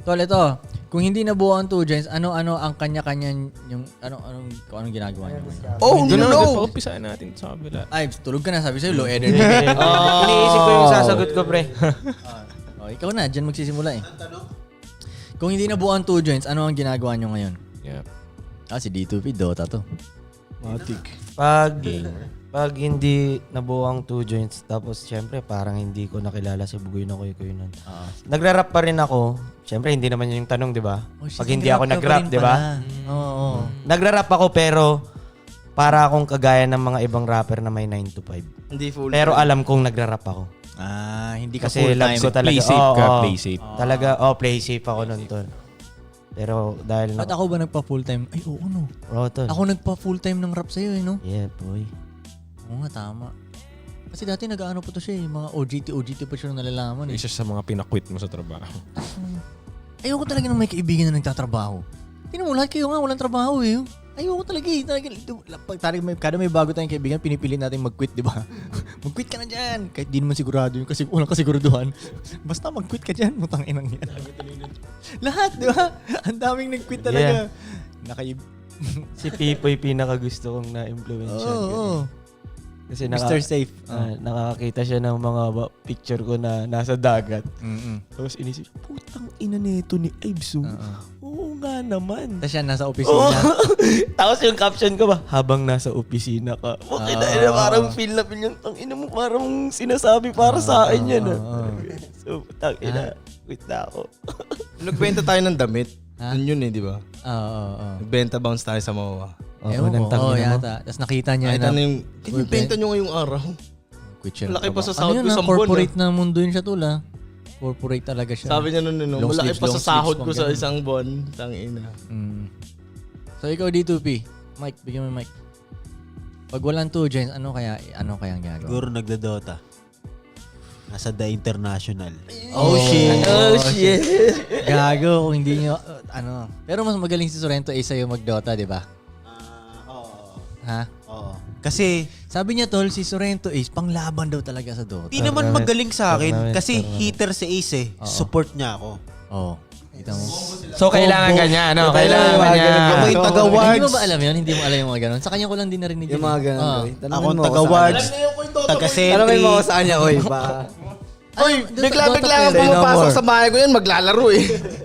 Tol, ito. Kung hindi nabuo ang 2 joints, ano-ano ang kanya-kanya yung anong ginagawa niyo? Oh, no! Pag-umpisahan natin sa kabila. Ay, tulog ka na. Sabi sa'yo, low energy. Iniisip ko yung sasagot ko, pre. Ikaw na. Diyan magsisimula eh. Kung hindi nabuo ang 2 joints, ano ang ginagawa niyo ngayon? Yeah. Si D2P, Dota to. Matik. Pag hindi nabuo ang 2 joints, tapos syempre parang hindi ko nakilala si Bugoy na Kuy nun. Nagra-rap pa rin ako. Syempre hindi naman yun yung tanong, di ba? Pag hindi ako nag-rap, di ba? Oo. Nagra-rap ako pero para akong kagaya ng mga ibang rapper na may 9 to 5. Hindi full. Pero alam kong nagra-rap ako. Hindi ka Kasi love ko talaga. Play safe ka, play safe. Talaga, play safe ako nun, tol. Pero dahil Ba't ako ba nagpa full-time? Ay, oo, no. tol. Ako nagpa full-time ng rap sa'yo, eh, no? Yeah, boy. Oo nga, tama. Kasi dati nag-ano pa to siya, eh. Mga OGT pa siya nalalaman, eh. Isa sa mga pinakwit mo sa trabaho. Ayoko talaga ng may kaibigan na nagtatrabaho. Tingnan mo, lahat kayo nga walang trabaho, eh. Ayoko talaga, eh. Kada may bago tayong kaibigan, pinipilit natin mag-quit, di ba? Mag-quit ka na dyan. Kahit di naman sigurado yun kasi walang kasiguraduhan. Basta mag-quit ka dyan, mutang inang yan. Lahat, di ba? Ang daming nag-quit talaga. Si Pipoy pinaka-gusto kong na-influensya. Oo. Kasi Mr. Safe. nakakakita siya ng mga picture ko na nasa dagat. Mm-mm. Tapos inisip, putang ina nito ni Ives. Oo nga naman. Tapos siya nasa opisina. Tapos yung caption ko ba, habang nasa opisina ka. Okay na, parang feel na feel yung tangina mo, parang sinasabi para sa akin yan. So, tangina, wait na ako. Nagbenta tayo ng damit. Yun eh, di ba? Oo. Nagbenta bounce tayo sa MOA. Ewan ko. Oo, yata. Tapos nakita niya Nakita na na yung, benta nyo ngayong araw. quit siya. Malaki pa sa Ano sahod yun, ko sa buwan. corporate na mundo yun siya, tula. Corporate talaga siya. Sabi niya nun, Long malaki sleeves, pa sa long sahod sleeves, ko sa ganun. isang buwan. Tangina. So ikaw D2P, Mike, bigyan mo yung mic. Pag walang 2 joints, ano kaya ang ginagawa? Siguro nagdodota. Nasa The International. Oh shit. Oh, shit. Gago kung hindi nyo, Pero mas magaling si Sorrento Ace sa'yo mag-Dota, di ba? Oo. Ha? Oo. Kasi, Sabi niya tol, si Sorrento Ace, panglaban daw talaga sa Dota. di naman magaling sa akin. Tournament, Kasi tournament. hitter si Ace eh. Support niya ako. Oo. Kita mo. So, kailangan kanya, ano? Kailangan niya. Ako yung taga-wards. Hindi mo ba alam yun? Hindi mo alam yung mga ganun? Sa kanya ko lang din narinig Yung mga ganun, boy. Ako taga-wards. Taga-sentry. Tanongin mo ako sa kanya, oy. Oy, bigla-bigla ang pumapasok sa bahay ko yan, maglalaro eh.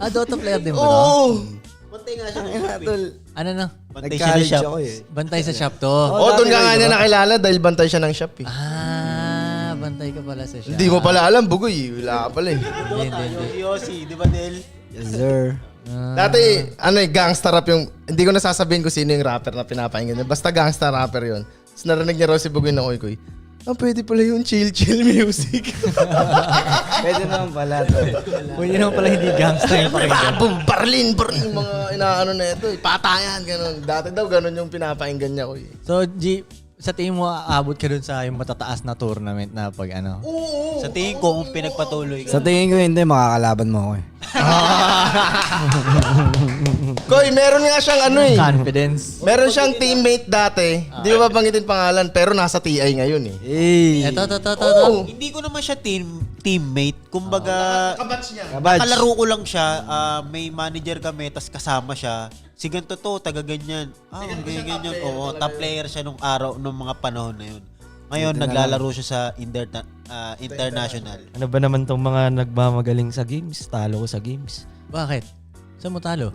Dota player din ba? No? Oo. Bantay nga siya. Ano na? Bantay siya ng Nag-college shop. ako eh. Bantay sa shop to. Doon ka nga niya nakilala dahil bantay siya ng shop eh. Bantay ka pala sa shop. Hindi mo pala alam, bugoy. Wala ka pala eh. Hindi. Yossi, di ba Del? Yes, sir. Dati, gangsta rap yung, hindi ko nasasabihin kung sino yung rapper na pinapakinggan niya. Basta gangsta rapper yun. Tapos narinig niya raw si Bugoy na Koy. Pwede pala yung chill music. Pwede naman pala to. Pwede naman pala hindi gangsta yung pakinggan. Boom, barlin, yung mga inaano na ito. Patayan, ganun. Dati daw ganun yung pinapakinggan niya Koy. So, G, sa tingin mo, aabot ka dun sa yung matataas na tournament na pag ano? Sa tingin ko, kung pinagpatuloy Sa ka. tingin ko hindi, makakalaban mo ako eh. Koy, meron nga siyang Confidence. Meron siyang teammate dati. Hindi ko babanggitin pangalan, pero nasa TI ngayon eh. Ito. Hindi ko naman siya teammate. Kumbaga, Kabatch niya. nakalaro ko lang siya. May manager kami, tas kasama siya. Si ganito to, taga ganyan. Ganyan. Oo, top player siya nung araw, nung mga panahon na yun. Ngayon, naglalaro siya sa international. Ano ba naman tong mga nagmamagaling sa games? Talo ko sa games. Bakit? Saan mo talo?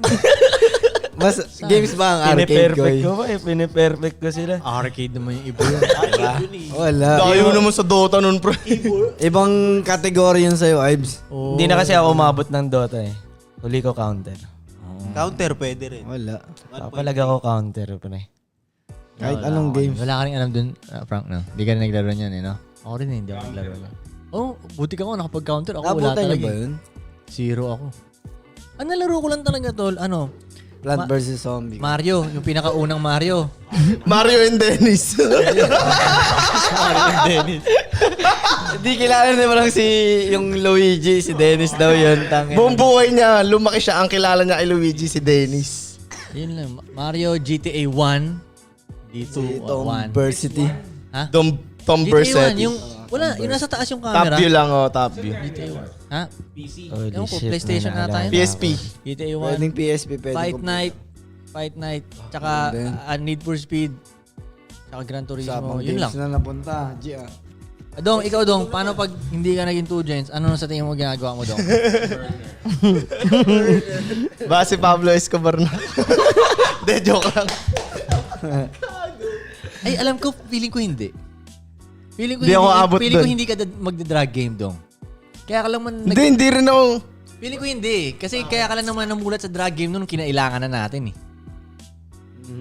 Mas games ba ang arcade ko Pine-perfect eh? ko ba eh? Pine-perfect ko sila. Arcade naman yung iba yun. Wala. Dayo naman sa Dota nun, bro. Ibang kategory yun sa'yo, Ives. Hindi na kasi ako umabot ng Dota eh. Huli ko counter. Counter, pwede rin. Wala. Papalag ako counter pa eh. Kahit anong game. Wala ka rin alam dun, Frank, no? Hindi ka rin naglaro niyan, eh, no? Ako rin, hindi ako naglaro. Buti ka ako, nakapag-counter. Ako wala Nabutan niyo talaga. ba yun? 0 ako. Ang nalaro ko lang talaga, tol, Plant vs. Zombie. Mario, yung pinakaunang Mario. Mario and Dennis. Hindi kilala na lang si yung Luigi, si Dennis daw yun. Buong buhay niya, lumaki siya. Ang kilala niya kay Luigi, si Dennis. Yun lang. Mario, GTA 1. D2, 1. Versity. Ha? Tom GTA 1, Bersetti. yung Wala, yung nasa taas yung Top camera. view lang, top view. Ha? Holy Ewan ko, shit, PlayStation may ata naalala yun. PSP. GTA 1, Pwedeng PSP, pwedeng Fight Night, tsaka Need for Speed, tsaka Gran Turismo. Usapang Yun lang. games na napunta. Gia. Dong, ikaw Dong, paano pag hindi ka naging 2 joints? Ano sa tingin mo ginagawa mo, Dong? Ba si Pablo Escobar na. Hindi, joke lang. Ay, alam ko, feeling ko hindi. Feeling ko Hindi ako abot feeling ko dun. hindi ka magda-drag game, Dong. Kaya ka lang man Hindi rin ako. Feeling ko hindi. Kasi kaya ka lang naman namulat sa drag game nung kinailangan na natin eh.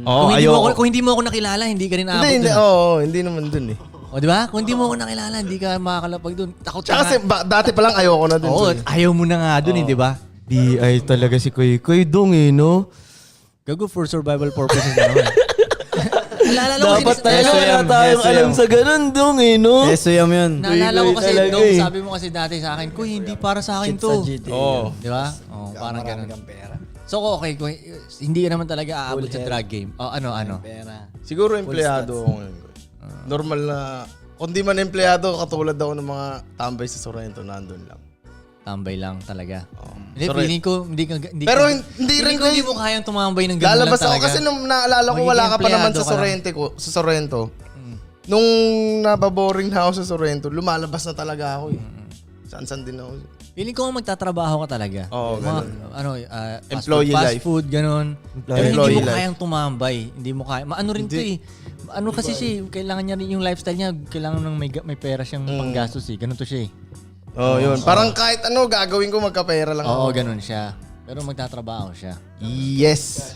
Oo, Kung hindi mo ako nakilala, hindi ka rin abot Hindi, dun. hindi naman dun eh. O, di ba? Kung hindi mo ako nakilala, hindi ka makakalapag dun. Takot ka Tsaka kasi dati pa lang ayoko na dun. Oo, so, ayaw mo na nga dun eh, di ba? BI talaga si Kuy Dong eh, no? Gago for survival purposes na naman. Naalala ko Dapat kasi, talaga wala tayong alam sa ganun, Dong eh, no? Eso yun. naalala ko kasi, talaga Dong, eh. sabi mo kasi dati sa akin, Kuy, hindi para sa akin Shit to. sa GTA. Oo. Di ba? Oh, parang Marami ganun. kang pera. So, okay, kung hindi ka naman talaga aabot sa drag game. O, ano? Pera. siguro empleyado ako ngayon. Normal na, kung di man empleyado, katulad ako ng mga tambay sa Sorrento, nandun lang. Tambay lang talaga. Hindi, Sorry. feeling ko, hindi ka, hindi Pero ka- hindi rin feeling ko hindi mo kayang tumambay ng ganun Lalabas lang ako talaga. kasi nung naalala ko Magiging wala ka pa naman empleyado sa ka lang. Sorrento. Nung nababoring na ako sa Sorrento, lumalabas na talaga ako eh. Saan-saan din ako. Feeling ko magtatrabaho ka talaga. Oo, Mga, Employee fast life. food, ganun. Pero hindi Employee mo life. kayang tumambay. Hindi mo kaya. Ano rin to eh. Ano kasi siya, kailangan niya rin yung lifestyle niya, kailangan ng may pera siyang panggastos eh. Ganun to siya eh. Oh, yun. Parang kahit ano gagawin ko magkapera lang Oo, ako. ganun siya. Pero magtatrabaho siya. Yes.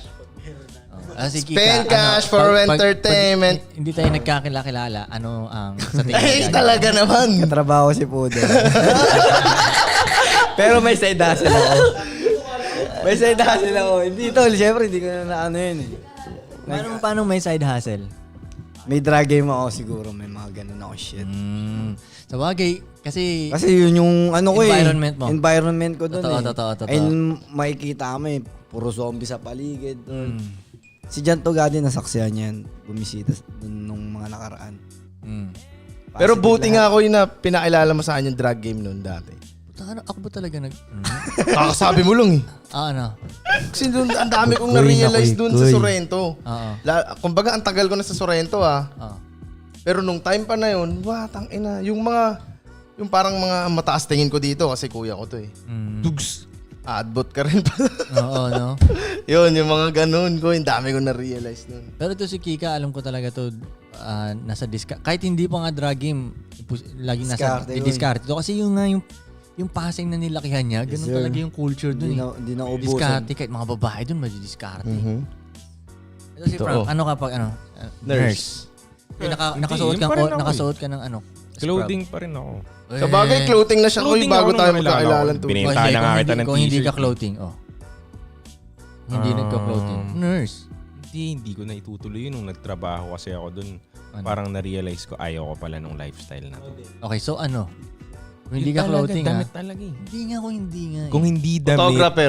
Si Spend cash for entertainment. hindi tayo nagkakilala, ano ang sa tingin mo Eh, gagawin? talaga naman. Katrabaho si Pudo. Pero may side hustle ako. May side hustle ako. Hindi tol, syempre hindi ko na ano yun eh. Paano may side hustle? May drag game ako siguro. May mga ganun ako shit. Sa bagay, kasi Kasi yun yung ano ko Environment mo. Environment ko dun Totoo. Ayun makikita mo eh. Puro zombie sa paligid. Si Jan Togadi nasaksihan niyan. Bumisita dun nung mga nakaraan. Pero buti nga ako yun na pinakilala mo sa akin yung drag game noon dati. Ako ba talaga Kakasabi mo lang eh. ano? Kasi doon, ang dami kong na-realize doon sa Sorrento. Oo. Kumbaga, ang tagal ko na sa Sorrento Oo. Pero nung time pa na yun, tangina. Yung parang mga mataas tingin ko dito kasi kuya ko to eh. Dugs. Adbot ka rin pa. Oo, no? Yun, yung mga ganun ko. Yung dami ko na-realize nun. Pero to si Kika, alam ko talaga to, nasa kahit hindi pa nga drag game, lagi nasa Diskarte yun. diskarte to. Kasi yung passing na nilakihan niya, ganun sir. talaga yung culture dun eh. Hindi na ubusan. Diskarte, kahit mga babae dun, madidiskarte. Ito si Totoo. Frank, ano kapag, nurse. Nakasuot yun pa rin ako nakasuot ka ng Clothing pa rin ako. Sa bagay, clothing na siya ko Clothing bago ako tayo nung magkakailalan to. Binenta na nga kita ng Kung hindi ka t-shirt. clothing, Hindi nagka-clothing. Nurse. Hindi ko na itutuloy yun nung nagtrabaho kasi ako dun. Ano? Parang na-realize ko ayaw ko pala nung lifestyle na to. Okay, so ano? Kung hindi Yun ka talaga, clothing, damit talaga eh. Hindi nga kung hindi nga. Kung hindi damit.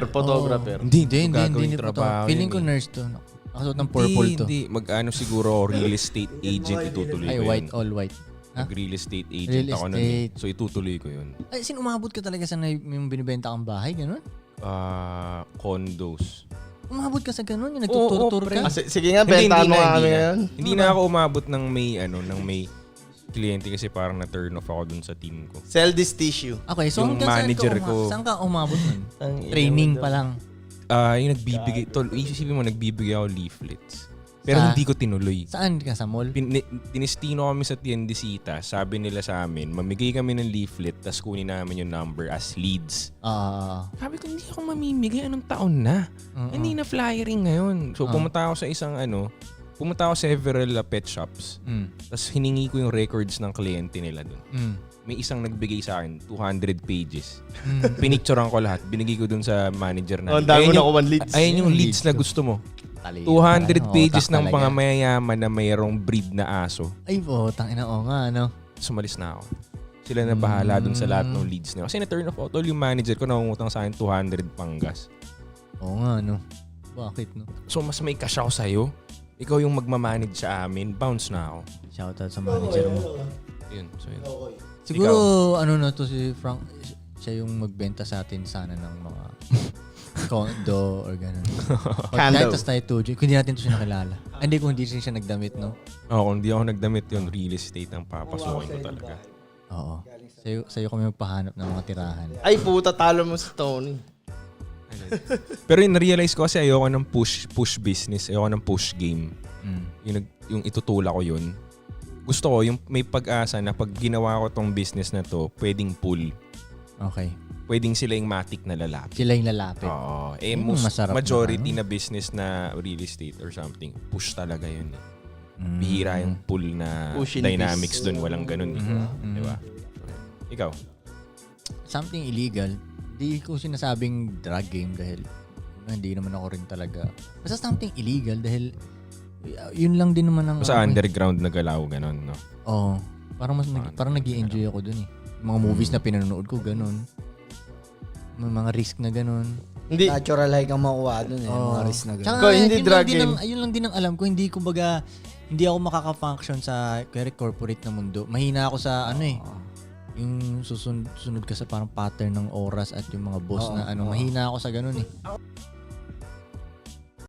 Photographer. Hindi, Hindi, gagawin hindi. trabaho Feeling yun ko eh. nurse to. Nakasuot ng purple to. Hindi, mag-ano siguro real estate agent itutuloy Ay, ko white, yun. all white. Ha? Mag-real estate agent Real ako nun eh. estate. So itutuloy ko yun. Ay, umabot ka talaga sa yung binibenta kang bahay, gano'n? Condos. Umabot ka sa gano'n? Yung nagtuturo-turo pre. ka? Sige nga, bentahan mo nga kami ngayon. Hindi na ako umabot ng may kliyente kasi parang na-turn off ako dun sa team ko. Sell this tissue. Okay, so Yung hanggang saan manager ka ko. Saan ka umabot nun? Training pa lang. Yung nagbibigay, isipin mo nagbibigay ako leaflets. Pero Sa- hindi ko tinuloy. Saan ka? Sa mall? Tinestino kami sa Tiendesita. Sabi nila sa amin, mamigay kami ng leaflet tapos kunin namin yung number as leads. Sabi ko, hindi ako mamimigay. Anong taon na? Hindi na flyering ngayon. So pumunta ako sa pumunta ako sa several pet shops. Tapos hiningi ko yung records ng kliyente nila dun. May isang nagbigay sa akin, 200 pages. Pinicturean ko lahat. Binigay ko dun sa manager na. Ang dami mo nakuha leads. Ayan yung leads na gusto mo. 200 pages ng pangamayayaman na mayroong breed na aso. Ay, tangina, oo nga, ano? Sumalis na ako. Sila na bahala dun sa lahat ng leads na. Kasi na-turn off all yung manager ko nangungutang sa akin 200 panggas. Oo nga, no? Bakit, no? So mas may cash ako sa'yo. Ikaw yung magmamanage sa amin. Bounce na ako. Shoutout sa manager mo. Yun. So yun. Siguro, ano na to si Frank, siya yung magbenta sa atin sana ng mga condo or gano'n. Kahit tas tayo 2J, kung hindi natin to siya nakilala. Hindi, kung hindi siya nagdamit, no? Oo, kung hindi ako nagdamit yun, real estate ang papasukin ko talaga. Oo. Sa'yo kami magpahanap ng mga tirahan. Ay, puta, talo mo si Tony. Pero na-realize ko kasi ayoko ng push business, ayoko ng push game. Yung itutula ko yun. Gusto ko yung may pag-asa na pag ginawa ko tong business na to, pwedeng pull. Okay. Pwedeng sila yung matik na lalapit. Sila yung lalapit. Oo. Yun yung masarap Majority na, na business na real estate or something, push talaga yun. Bihira yung pull na Push dynamics dun. Walang ganun. Di ba? Ikaw? Something illegal. Di ko sinasabing drug game dahil hindi naman ako rin talaga. Basta something illegal dahil yun lang din naman ang... Sa underground na galaw, ganun, no? Oo. Parang nag-i-enjoy ako dun eh. Mga movies na pinanonood ko, ganun. May mga risk na ganun. Hindi. Natural high kang makuha dun eh. Mga risk na gano'n. Ko, hindi drug game. Ayun lang din ang alam ko. Hindi ako makaka-function sa corporate na mundo. Mahina ako sa yung susunod ka sa parang pattern ng oras at yung mga boss na mahina ako sa ganun eh.